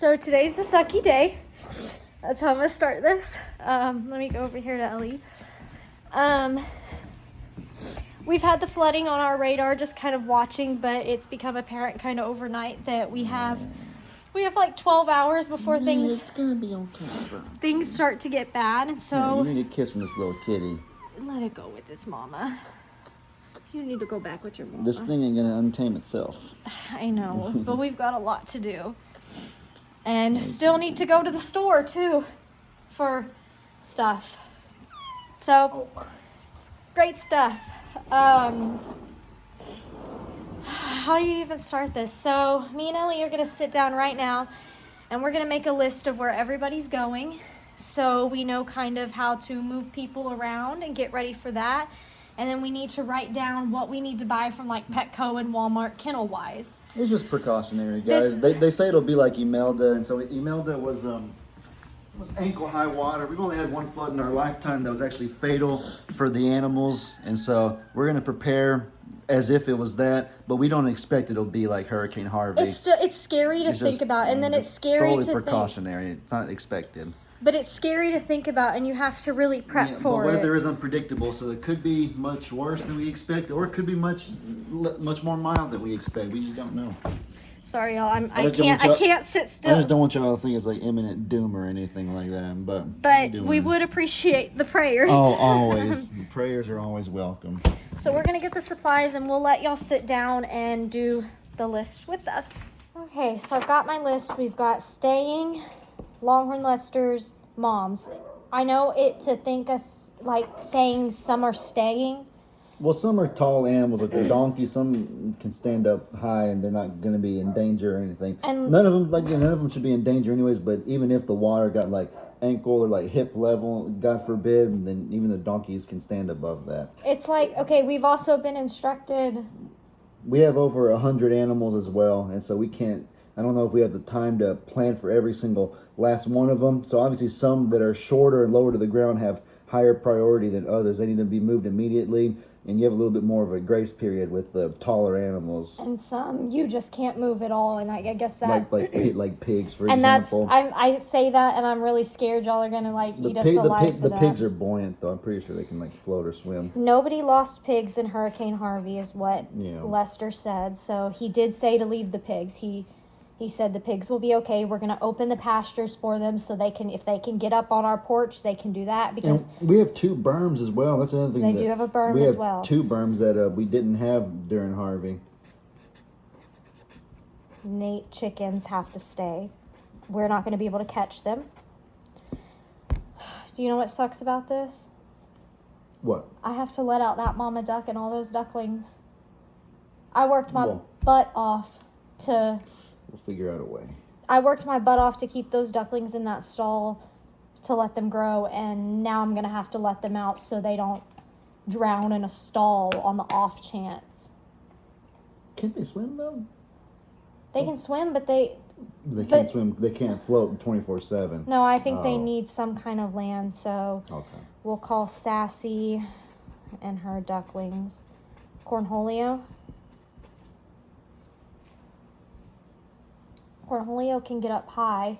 So today's a sucky day. That's how I'm gonna start this. Let me go over here to Ellie. We've had the flooding on our radar, just kind of watching, but it's become apparent kind of overnight that we have like 12 hours before it's gonna be okay. things start to get bad, and so you need a kiss from this little kitty. let it go with this mama. You need to go back with your mama. This thing ain't gonna untame itself. I know, but we've got a lot to do. And still need to go to the store, too, for stuff. So, great stuff. How do you even start this? So, me and Ellie are going to sit down right now, and we're going to make a list of where everybody's going, so we know kind of how to move people around and get ready for that. And then we need to write down what we need to buy from like Petco and Walmart kennel-wise. It's just precautionary, guys. They say it'll be like Imelda, and so Imelda was ankle-high water. We've only had one flood in our lifetime that was actually fatal for the animals, and so we're going to prepare as if it was that, but we don't expect it'll be like Hurricane Harvey. It's scary to think about, and then it's scary to think. Precautionary. It's not expected. But it's scary to think about, and you have to really prep for it. But weather is unpredictable, so it could be much worse than we expect, or it could be much more mild than we expect. We just don't know. Sorry, y'all. I can't sit still. I just don't want y'all to think it's like imminent doom or anything like that. But we would appreciate the prayers. Oh, always. The prayers are always welcome. So we're gonna get the supplies, and we'll let y'all sit down and do the list with us. Okay, so I've got my list. We've got staying, Longhorn Lester's, moms. I know it to think us like saying some are staying. Well, some are tall animals, like the donkey. Some can stand up high, and they're not going to be in danger or anything. And none of them should be in danger, anyways. But even if the water got like ankle or like hip level, God forbid, then even the donkeys can stand above that. It's like, okay, we've also been instructed. We have over 100 animals as well, and so we can't. I don't know if we have the time to plan for every single last one of them. So obviously, some that are shorter and lower to the ground have higher priority than others. They need to be moved immediately. And you have a little bit more of a grace period with the taller animals. And some you just can't move at all, and I guess that like pigs, for and example. And I say that, and I'm really scared y'all are gonna eat us alive. The pigs are buoyant, though. I'm pretty sure they can float or swim. Nobody lost pigs in Hurricane Harvey, is what Lester said. So he did say to leave the pigs. He said the pigs will be okay. We're going to open the pastures for them so if they can get up on our porch, they can do that. Because and we have 2 berms as well. That's another thing. They do have a berm as well. We have 2 berms that we didn't have during Harvey. Nate chickens have to stay. We're not going to be able to catch them. Do you know what sucks about this? What? I have to let out that mama duck and all those ducklings. I worked my butt off to... We'll figure out a way. I worked my butt off to keep those ducklings in that stall to let them grow, and now I'm going to have to let them out so they don't drown in a stall on the off chance. Can't they swim, though? They can swim, but they can't swim. They can't float 24/7. No, I think they need some kind of land, so we'll call Sassy and her ducklings. Cornholio. Cornholio can get up high.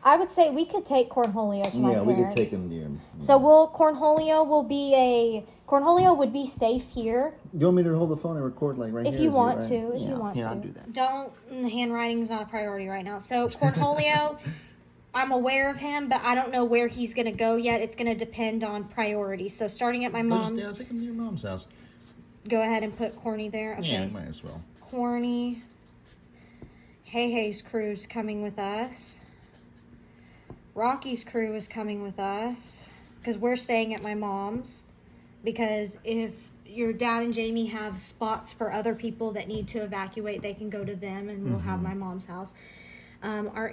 I would say we could take Cornholio to my parents. Yeah, we could take him near him. So Cornholio would be safe here. You want me to hold the phone and record right here? If you want right? to, if you want to. I'll do that. Handwriting's not a priority right now. So Cornholio, I'm aware of him, but I don't know where he's going to go yet. It's going to depend on priority. So starting at my mom's. I'll take him to your mom's house. Go ahead and put Corny there. Okay. Yeah, might as well. Corny. Hey-Hey's crew's coming with us. Rocky's crew is coming with us because we're staying at my mom's, because if your dad and Jamie have spots for other people that need to evacuate, they can go to them, and we'll have my mom's house. Our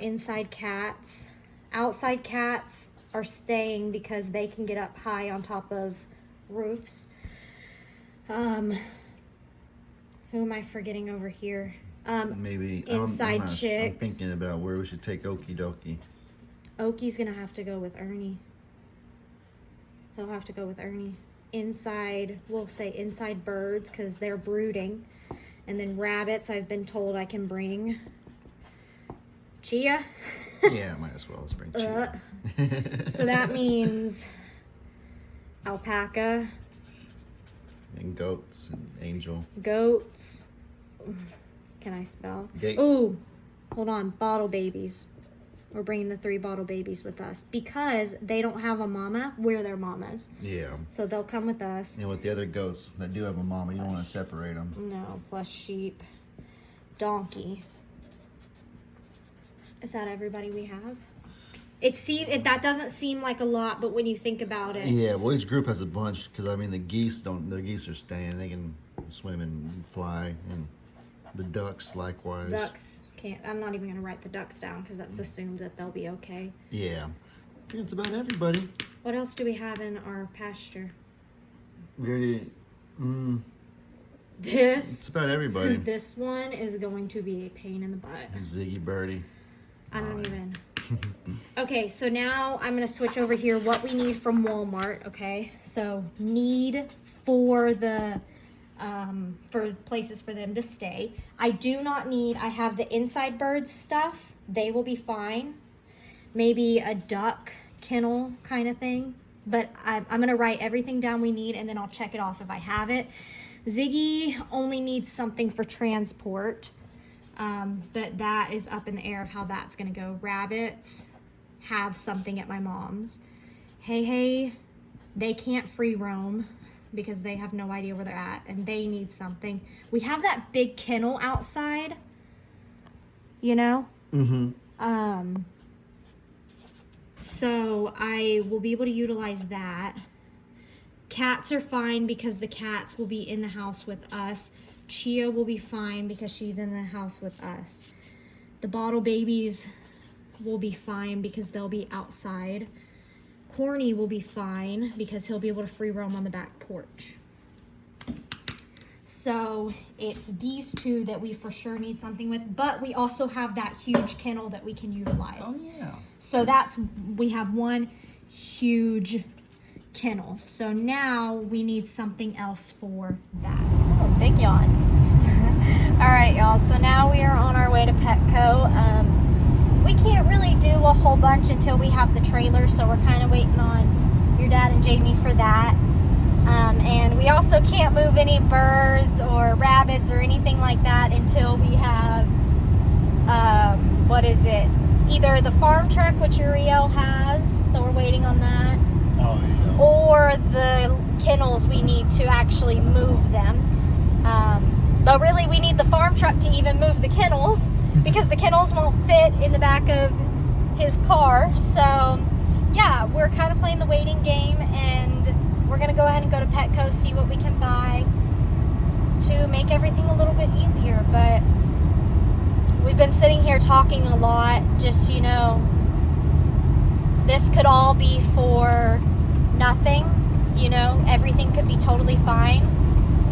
outside cats are staying because they can get up high on top of roofs. Who am I forgetting over here? Maybe inside chicks. I'm thinking about where we should take Okie Dokie. Okie's gonna have to go with Ernie. He'll have to go with Ernie. Inside, we'll say inside birds because they're brooding. And then rabbits, I've been told I can bring. Chia? Yeah, might as well. Let's bring Chia. So that means alpaca. And goats and angel. Goats. Can I spell? Gates. Ooh, hold on. Bottle babies. We're bringing the 3 bottle babies with us because they don't have a mama. We're their mamas. Yeah. So they'll come with us. And with the other goats that do have a mama, you don't want to separate them. No, plus sheep. Donkey. Is that everybody we have? That doesn't seem like a lot, but when you think about it. Yeah, well, each group has a bunch because I mean the geese are staying. They can swim and fly, and the ducks likewise. Ducks can't. I'm not even gonna write the ducks down because that's assumed that they'll be okay. Yeah, I think it's about everybody. What else do we have in our pasture? We already. This. It's about everybody. This one is going to be a pain in the butt. Ziggy Birdie. I don't even. Okay, so now I'm going to switch over here what we need from Walmart, okay? So need for the for places for them to stay. I do not need, I have the inside birds stuff. They will be fine. Maybe a duck kennel kind of thing. But I'm going to write everything down we need and then I'll check it off if I have it. Ziggy only needs something for transport. But that is up in the air of how that's going to go. Rabbits have something at my mom's. Hey, they can't free roam because they have no idea where they're at and they need something. We have that big kennel outside, you know? Mm-hmm. So I will be able to utilize that. Cats are fine because the cats will be in the house with us. Chia will be fine because she's in the house with us. The bottle babies will be fine because they'll be outside. Corny will be fine because he'll be able to free roam on the back porch. So it's these 2 that we for sure need something with, but we also have that huge kennel that we can utilize. Oh yeah. So we have one huge kennel. So now we need something else for that. Oh, big yawn. All right, y'all. So now we are on our way to Petco. We can't really do a whole bunch until we have the trailer, so we're kind of waiting on your dad and Jamie for that. And we also can't move any birds or rabbits or anything like that until we have, either the farm truck, which Uriel has, so we're waiting on that. Oh yeah. Or the kennels, we need to actually move them. But really, we need the farm truck to even move the kennels because the kennels won't fit in the back of his car. So, yeah, we're kind of playing the waiting game, and we're going to go ahead and go to Petco, see what we can buy to make everything a little bit easier. But we've been sitting here talking a lot, just, this could all be for nothing, everything could be totally fine.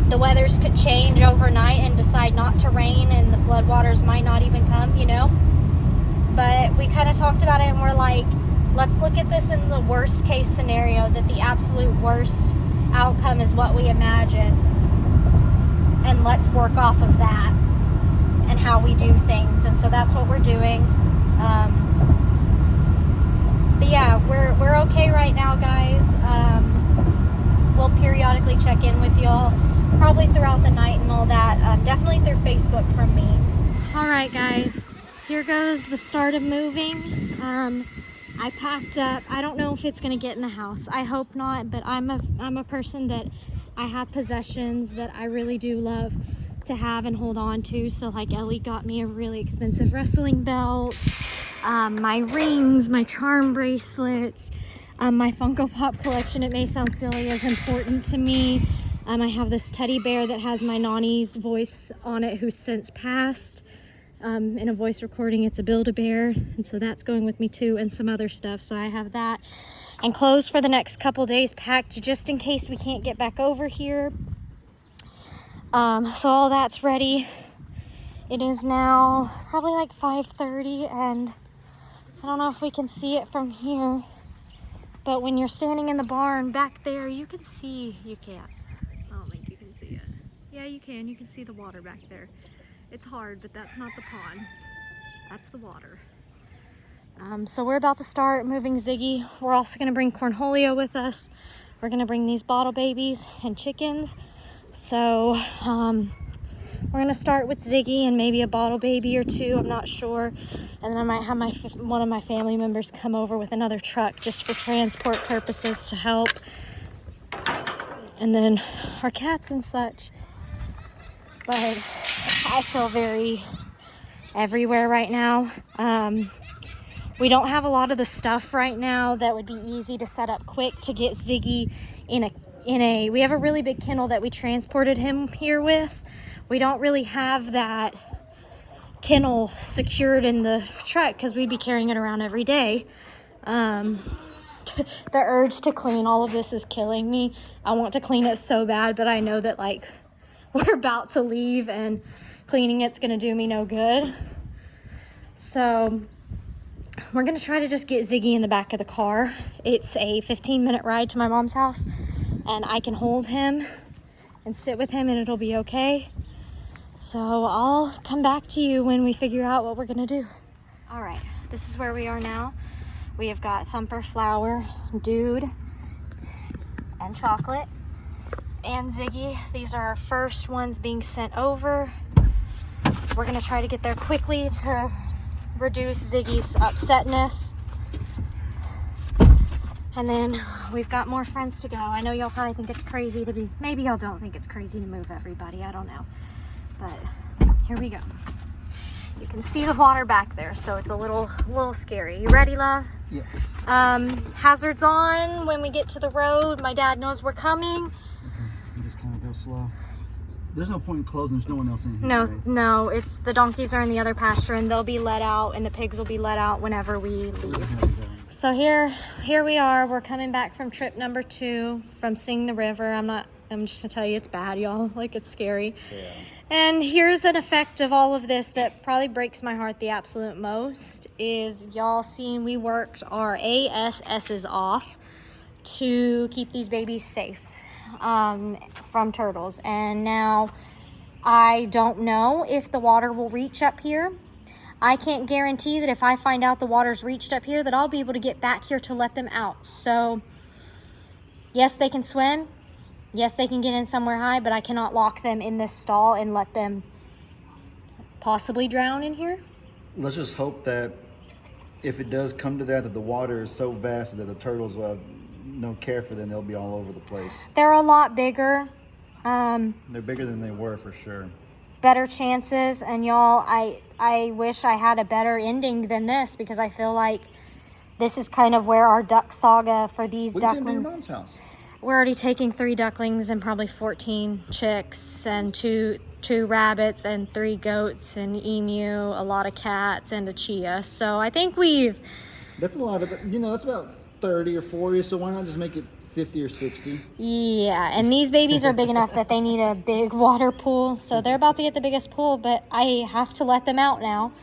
The weathers could change overnight and decide not to rain and the floodwaters might not even come, But we kind of talked about it and we're like, let's look at this in the worst case scenario, that the absolute worst outcome is what we imagine. And let's work off of that and how we do things. And so that's what we're doing. But yeah, we're okay right now, guys. We'll periodically check in with y'all, probably throughout the night and all that. Definitely through Facebook from me. All right, guys, here goes the start of moving. I packed up. I don't know if it's gonna get in the house. I hope not, but I'm a person that I have possessions that I really do love to have and hold on to. So like Ellie got me a really expensive wrestling belt, my rings, my charm bracelets, my Funko Pop collection. It may sound silly, is important to me. I have this teddy bear that has my Nani's voice on it, who's since passed. In a voice recording, it's a Build-A-Bear, and so that's going with me too, and some other stuff. So I have that, and clothes for the next couple days packed just in case we can't get back over here. So all that's ready. It is now probably like 5:30, and I don't know if we can see it from here, but when you're standing in the barn back there, you can see. You can't. I don't think you can see it. Yeah, you can see the water back there. It's hard, but that's not the pond. That's the water. So we're about to start moving Ziggy. We're also gonna bring Cornholio with us. We're gonna bring these bottle babies and chickens. So we're gonna start with Ziggy and maybe a bottle baby or two, I'm not sure. And then I might have one of my family members come over with another truck just for transport purposes to help. And then our cats and such. But I feel very everywhere right now. We don't have a lot of the stuff right now that would be easy to set up quick to get Ziggy we have a really big kennel that we transported him here with. We don't really have that kennel secured in the truck because we'd be carrying it around every day. The urge to clean all of this is killing me. I want to clean it so bad, but I know that like we're about to leave and cleaning it's gonna do me no good. So we're gonna try to just get Ziggy in the back of the car. It's a 15-minute ride to my mom's house, and I can hold him and sit with him and it'll be okay. So I'll come back to you when we figure out what we're gonna do. All right, this is where we are now. We have got Thumper, Flower, Dude, and Chocolate, and Ziggy. These are our first ones being sent over. We're gonna try to get there quickly to reduce Ziggy's upsetness. And then we've got more friends to go. I know y'all probably think it's crazy to be, maybe y'all don't think it's crazy to move everybody, I don't know. But here we go. You can see the water back there, so it's a little scary. You ready, love? Yes. Hazards on when we get to the road. My dad knows we're coming. Okay, you just kind of go slow. There's no point in closing, there's no one else in here. No, right? no, it's the donkeys are in the other pasture and they'll be let out and the pigs will be let out whenever we leave. So here we are. We're coming back from trip number 2 from Sing the River. I'm just gonna tell you it's bad, y'all. Like, it's scary. Yeah. And here's an effect of all of this that probably breaks my heart the absolute most is y'all seen we worked our ASS's off to keep these babies safe from turtles. And now I don't know if the water will reach up here. I can't guarantee that if I find out the water's reached up here that I'll be able to get back here to let them out. So yes, they can swim. Yes, they can get in somewhere high, but I cannot lock them in this stall and let them possibly drown in here. Let's just hope that if it does come to that the water is so vast that the turtles will have no care for them. They'll be all over the place. They're a lot bigger. They're bigger than they were for sure. Better chances, and y'all, I wish I had a better ending than this because I feel like this is kind of where our duck saga for these ducklings. What did you do to your mom's house? We're already taking 3 ducklings and probably 14 chicks and two rabbits and 3 goats and emu, a lot of cats and a chia. So I think That's a lot of, that's about 30 or 40. So why not just make it 50 or 60? Yeah, and these babies are big enough that they need a big water pool. So they're about to get the biggest pool, but I have to let them out now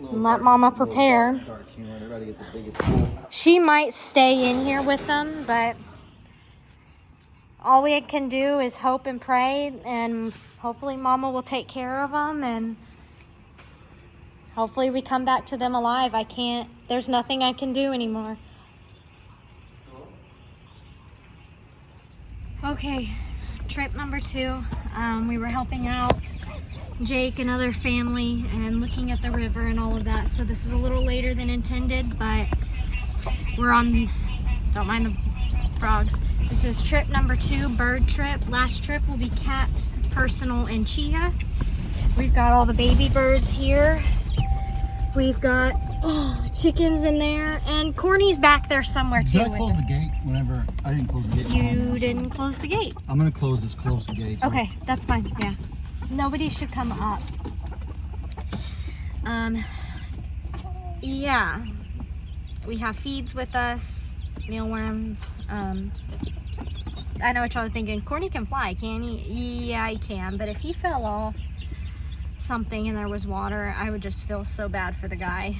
and let Mama prepare. Dark humor. They're about to get the biggest pool. She might stay in here with them, but all we can do is hope and pray, and hopefully Mama will take care of them, and hopefully we come back to them alive. There's nothing I can do anymore. Okay, trip number 2. We were helping out Jake and other family and looking at the river and all of that. So this is a little later than intended, but we're on, don't mind the frogs. This is trip number 2, bird trip. Last trip will be cats, personal, and chia. We've got all the baby birds here. We've got chickens in there, and Corny's back there somewhere too. Did I close the gate whenever I didn't close the gate? You didn't close the gate. I'm gonna close this close gate. Okay, that's fine. Yeah, nobody should come up. Yeah, we have feeds with us, mealworms. I know what y'all are thinking. Corny can fly, can he? Yeah, he can. But if he fell off something and there was water, I would just feel so bad for the guy.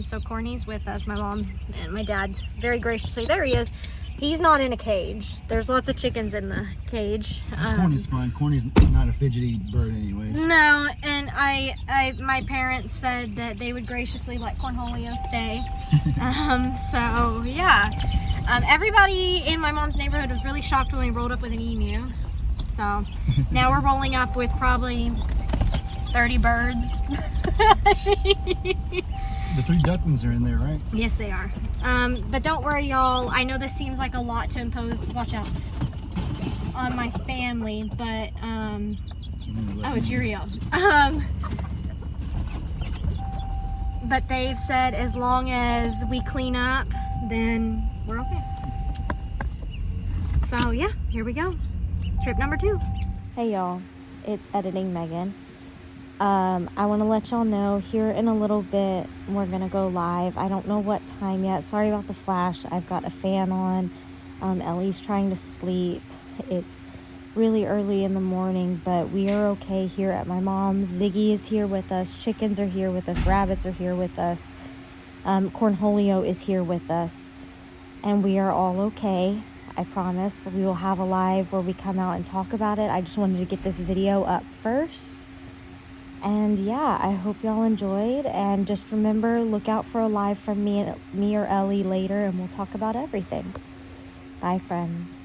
So Corny's with us. My mom and my dad very graciously, there he is, He's not in a cage. There's lots of chickens in the cage. Corny's fine. Corny's not a fidgety bird anyways. No, and my parents said that they would graciously let Cornholio stay. So yeah. Everybody in my mom's neighborhood was really shocked when we rolled up with an emu. So now we're rolling up with probably 30 birds. The 3 ducklings are in there, right? Yes, they are. But don't worry, y'all. I know this seems like a lot to impose, watch out, on my family, but, oh, it's Uriel. But they've said as long as we clean up, then we're okay. So, yeah, here we go. Trip number 2. Hey, y'all. It's Editing Megan. I want to let y'all know here in a little bit we're gonna go live. I don't know what time yet. Sorry about the flash. I've got a fan on. Ellie's trying to sleep. It's really early in the morning, but we are okay here at my mom's. Ziggy is here with us. Chickens are here with us. Rabbits are here with us. Cornholio is here with us, and we are all okay. I promise we will have a live where we come out and talk about it. I just wanted to get this video up first. And yeah, I hope y'all enjoyed, and just remember, look out for a live from me or Ellie later, and we'll talk about everything. Bye, friends.